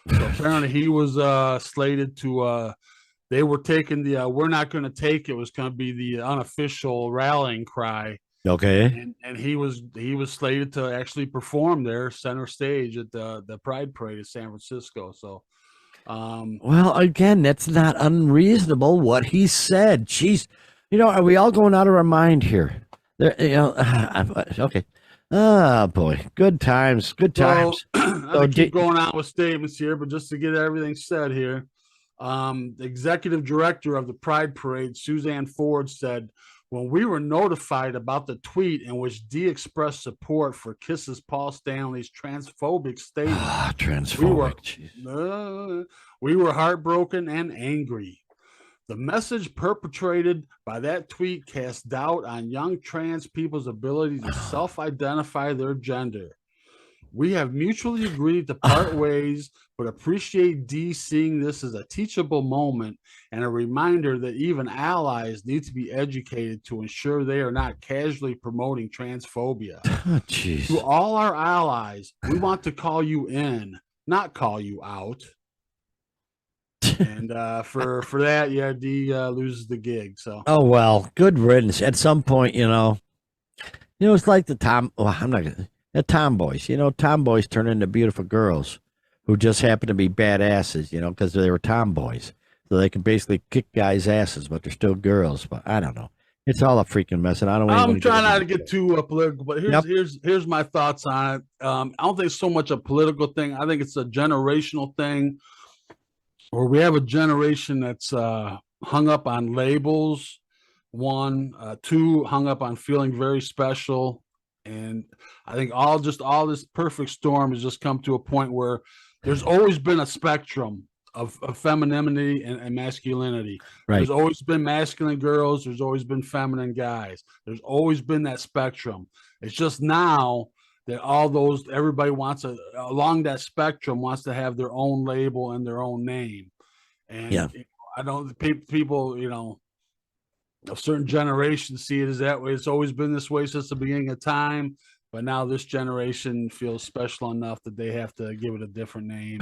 So apparently he was slated to they were taking the we're not going to take it was going to be the unofficial rallying cry. Okay. And he was slated to actually perform there center stage at the Pride Parade in San Francisco. So well, again, that's not unreasonable what he said. Jeez, are we all going out of our mind here? There, okay. Oh boy, good times, good times. I'm gonna keep going on with statements here, but just to get everything said here, the executive director of the Pride Parade, Suzanne Ford, said, "When we were notified about the tweet in which Dee expressed support for Kiss's Paul Stanley's transphobic statement, we were heartbroken and angry. The message perpetrated by that tweet cast doubt on young trans people's ability to self-identify their gender. We have mutually agreed to part ways, but appreciate Dee seeing this as a teachable moment and a reminder that even allies need to be educated to ensure they are not casually promoting transphobia. To all our allies, we want to call you in, not call you out." And for that, yeah, Dee loses the gig. So well, good riddance. At some point, it's like the tomboys. Tomboys turn into beautiful girls who just happen to be badasses. Because they were tomboys, so they can basically kick guys' asses, but they're still girls. But I don't know. It's all a freaking mess, and I'm trying not to get too political, but here's my thoughts on it. I don't think it's so much a political thing. I think it's a generational thing. Or we have a generation that's hung up on labels, one, two, hung up on feeling very special. And I think all this perfect storm has just come to a point where there's always been a spectrum of femininity and masculinity. Right. There's always been masculine girls. There's always been feminine guys. There's always been that spectrum. It's just now that everybody wants along that spectrum wants to have their own label and their own name. And I don't people, of certain generations see it as that way. It's always been this way since the beginning of time, but now this generation feels special enough that they have to give it a different name.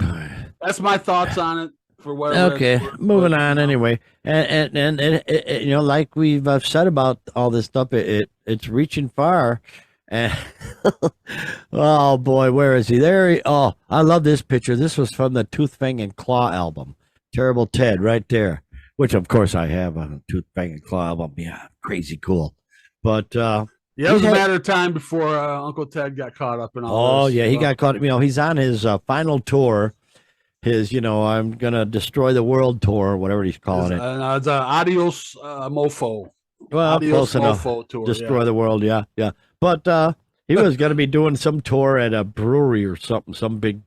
That's my thoughts on it. For whatever. Okay, moving on anyway, and like we've said about all this stuff, it's reaching far. And oh boy, where is he? There. I love this picture. This was from the Tooth, Fang, and Claw album. Terrible Ted, right there. Which of course I have a Tooth, Fang, and Claw album. Yeah, crazy cool. But it was a matter of time before Uncle Ted got caught up in all this. Oh yeah, he got caught. He's on his final tour. His, I'm gonna destroy the world tour, whatever he's calling it. It's Adios Mofo. Well, Adios close enough. Mofo tour, destroy the world, yeah. But he was going to be doing some tour at a brewery or something, some big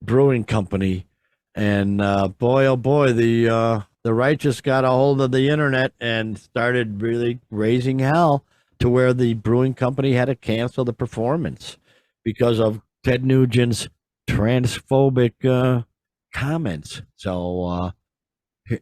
brewing company, and boy, oh boy, the righteous got a hold of the internet and started really raising hell to where the brewing company had to cancel the performance because of Ted Nugent's transphobic comments. So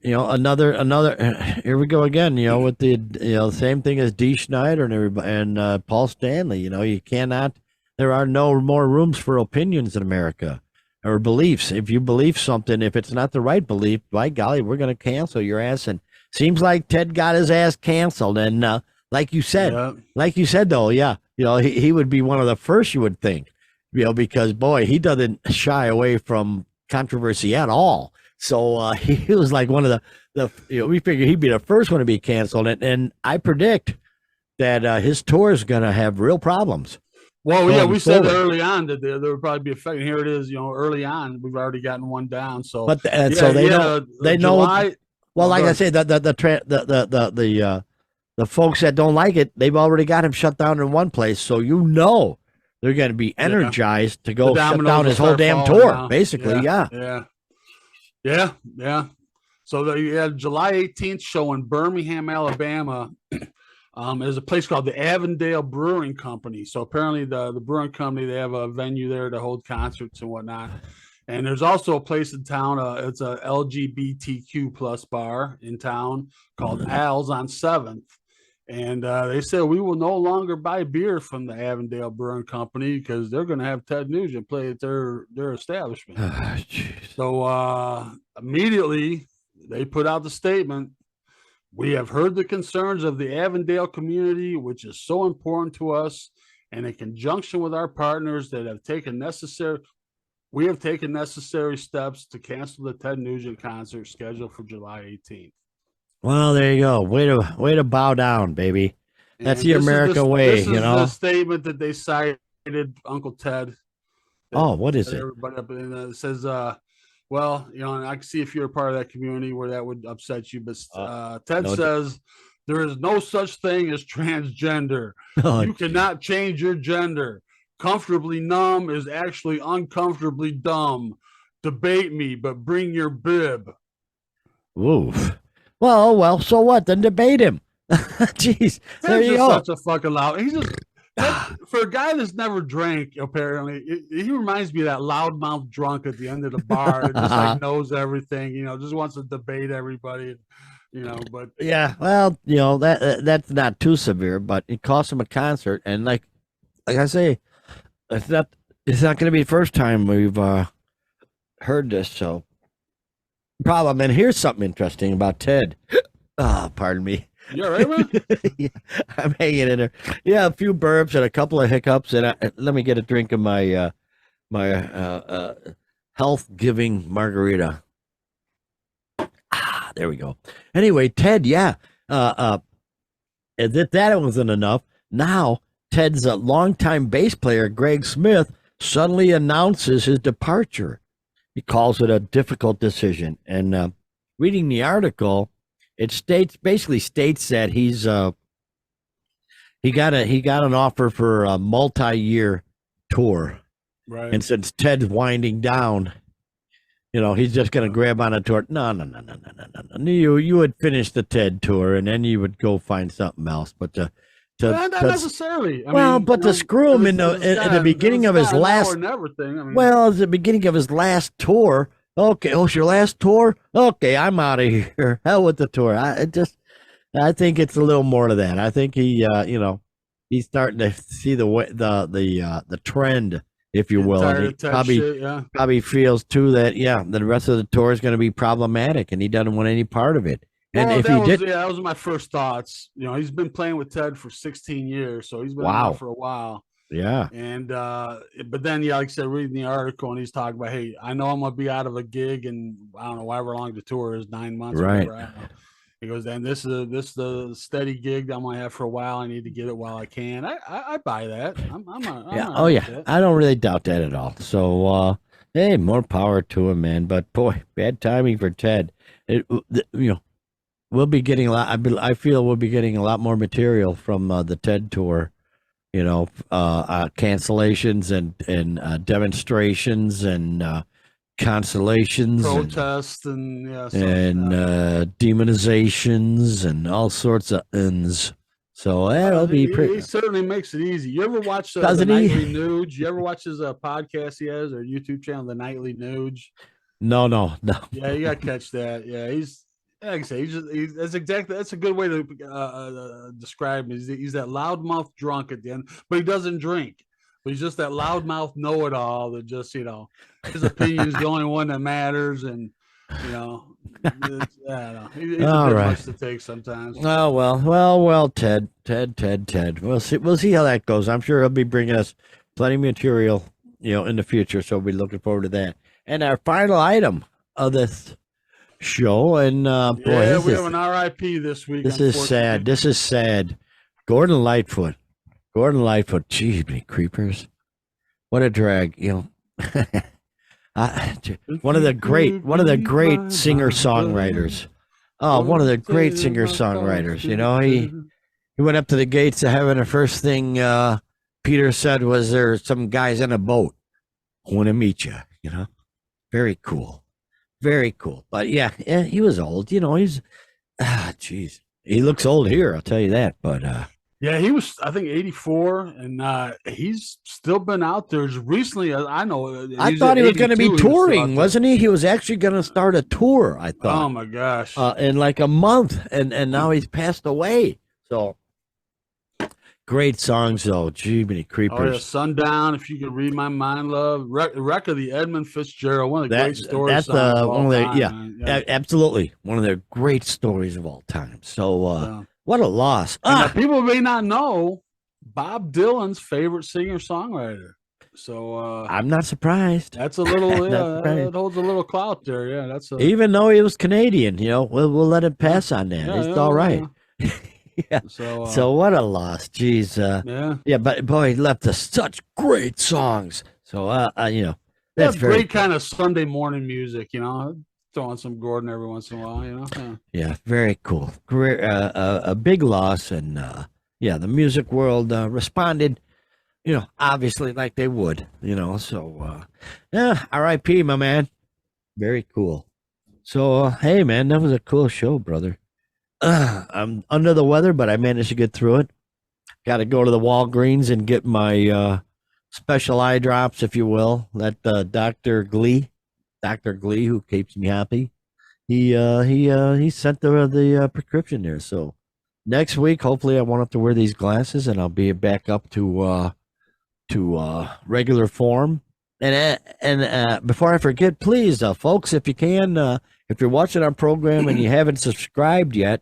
another here we go again, with the same thing as Dee Snider and everybody and Paul Stanley. You cannot, there are no more rooms for opinions in America or beliefs. If you believe something, if it's not the right belief, by golly, we're going to cancel your ass. And seems like Ted got his ass canceled. And like you said though, he would be one of the first, you would think, because boy, he doesn't shy away from controversy at all. So he was like one of the we figured he'd be the first one to be canceled, and I predict that his tour is going to have real problems. Well, yeah, we said early on that there would probably be a effect. Here it is, early on, we've already gotten one down. So, but so they know. July, well, like I say, the folks that don't like it, they've already got him shut down in one place. So they're going to be energized to go shut down his whole damn tour, now. Basically. Yeah. So July 18th show in Birmingham, Alabama. There's a place called the Avondale Brewing Company. So apparently the brewing company, they have a venue there to hold concerts and whatnot. And there's also a place in town. It's a LGBTQ plus bar in town called Al's on 7th. And they said we will no longer buy beer from the Avondale Brewing Company because they're going to have Ted Nugent play at their establishment. Oh, So immediately they put out the statement. We have heard the concerns of the Avondale community, which is so important to us, and in conjunction with our partners that have taken necessary steps to cancel the Ted Nugent concert scheduled for July 18th. Well, there you go. Way to bow down, baby. That's And the America way, this is you know. the statement that they cited Uncle Ted. Oh, what is it? Everybody up and it says, well, you know, and I can see if you're a part of that community where that would upset you, but Ted says there is no such thing as transgender. Oh, you cannot change your gender. Comfortably numb is actually uncomfortably dumb. Debate me, but bring your bib. Oof. Well, so what? Then debate him. Jeez, there you go. Such a fucking loud. He's just for a guy that's never drank. Apparently, he reminds me of that loudmouth drunk at the end of the bar that just like knows everything. You know, just wants to debate everybody. You know, but yeah, well, you know that's not too severe, but it cost him a concert, and like I say, it's not going to be the first time we've heard this. So problem. And here's something interesting about Ted. Oh, pardon me. You all right, man? Yeah, I'm hanging in there. Yeah, a few burps and a couple of hiccups, and let me get a drink of my health-giving margarita. There we go. Anyway, Ted, yeah. That wasn't enough. Now, Ted's longtime bass player, Greg Smith, suddenly announces his departure. He calls it a difficult decision. And reading the article, it basically states that he got an offer for a multi-year tour. Right. And since Ted's winding down, you know, he's just going to grab on a tour. No. You would finish the Ted tour, and then you would go find something else. But not necessarly. To screw him in the beginning of his last, at the beginning of his last tour. Okay, it's your last tour. Okay, I'm out of here. Hell with the tour. I think it's a little more to that. I think he, he's starting to see the trend, if you will. And he probably feels too that the rest of the tour is going to be problematic, and he doesn't want any part of it. And if he did, that was my first thoughts. You know, he's been playing with Ted for 16 years, so he's been around for a while. Yeah. And but then like I said, reading the article, and he's talking about, hey, I know I'm gonna be out of a gig, and I don't know however long the tour is, 9 months, right? Or whatever. He goes, and this is the steady gig that I'm gonna have for a while. I need to get it while I can. I buy that. I don't really doubt that at all. So hey, more power to him, man. But boy, bad timing for Ted. We'll be getting a lot. I feel we'll be getting a lot more material from the TED tour. You know, cancellations and demonstrations and consolations, protests, and demonizations and all sorts of ends. So that'll be pretty. He certainly makes it easy. You ever watch the Nightly Nuge? You ever watch his podcast he has, or YouTube channel, the Nightly Nuge? No. Yeah, you got to catch that. Yeah, he's. Like I say, that's a good way to describe him. He's that loudmouth drunk at the end, but he doesn't drink. But he's just that loudmouth know-it-all that just, his opinion is the only one that matters, and I don't know. He's a bit much to take sometimes. Oh well, Ted. We'll see how that goes. I'm sure he'll be bringing us plenty of material, in the future. So we'll be looking forward to that. And our final item of this show, and we have an R.I.P. this week. This is sad. Gordon Lightfoot. Geez, me creepers. What a drag, one of the great singer-songwriters. Oh, one of the great singer-songwriters. He went up to the gates of heaven. The first thing Peter said was, "There are some guys in a boat. I want to meet you." Very cool. Very cool. But yeah, he was old. He's geez. He looks old here, I'll tell you that. But yeah, he was, I think, 84, and he's still been out there as recently as I know. I thought he was going to be touring, wasn't he? He was actually going to start a tour, I thought. Oh my gosh. In like a month, and now he's passed away. So great songs though. Gee, many Oh yeah, creepers. Sundown. If you could read my mind, love. Wreck of the Edmund Fitzgerald. One of the That great story that's songs of one all of their time, yeah, man. Yeah, absolutely one of their great stories of all time. So yeah. what a loss. And people may not know Bob Dylan's favorite singer songwriter. So I'm not surprised. that's a little, Not yeah, surprised. that holds a little clout there. Yeah, that's a Even though he was Canadian, we'll let it yeah, pass on that. yeah, It's yeah, all yeah, right. yeah. Yeah. So So what a loss. Jeez. yeah. Yeah, but boy, he left us such great songs. So Yeah, that's very great cool. kind of Sunday morning music, throwing some Gordon every once in a while, Yeah. Yeah, very cool. Great, a big loss, and yeah, the music world responded, obviously like they would, So yeah, R.I.P. my man. Very cool. So hey, man, that was a cool show, brother. I'm under the weather, but I managed to get through it. Got to go to the Walgreens and get my special eye drops, if you will. That Doctor Glee, who keeps me happy. He sent the prescription there. So next week, hopefully, I won't have to wear these glasses, and I'll be back up to regular form. And before I forget, please, folks, if you can, if you're watching our program and you haven't subscribed yet,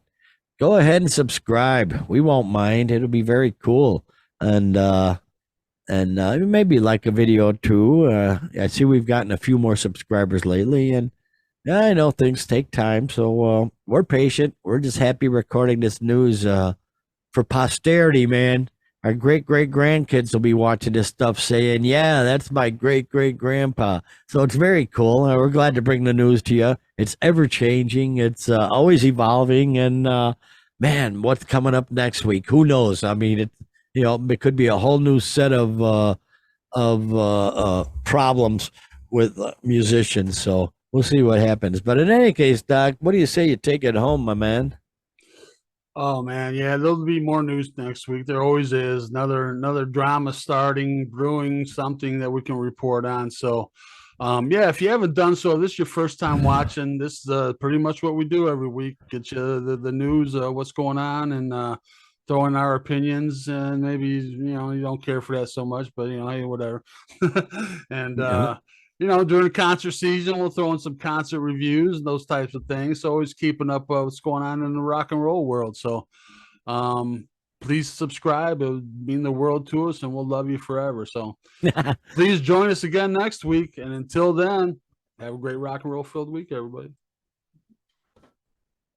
go ahead and subscribe. We won't mind. It'll be very cool. And maybe like a video or two. I see we've gotten a few more subscribers lately, and I know things take time, so we're patient. We're just happy recording this news for posterity, man. Our great great grandkids will be watching this stuff, saying, "Yeah, that's my great great grandpa." So it's very cool. We're glad to bring the news to you. It's ever changing. It's always evolving, and man, what's coming up next week? Who knows? I mean, it could be a whole new set of problems with musicians. So we'll see what happens. But in any case, Doc, what do you say you take it home, my man? Oh man, yeah, there'll be more news next week. There always is another drama starting, brewing, something that we can report on. So yeah, if you haven't done so, this is your first time watching. This is pretty much what we do every week. Get you the news, what's going on, and throw in our opinions. And maybe you don't care for that so much, but hey, whatever. And Yeah. during concert season, we'll throw in some concert reviews and those types of things. So always keeping up what's going on in the rock and roll world. So please subscribe. It would mean the world to us, and we'll love you forever. So please join us again next week. And until then, have a great rock and roll filled week, everybody.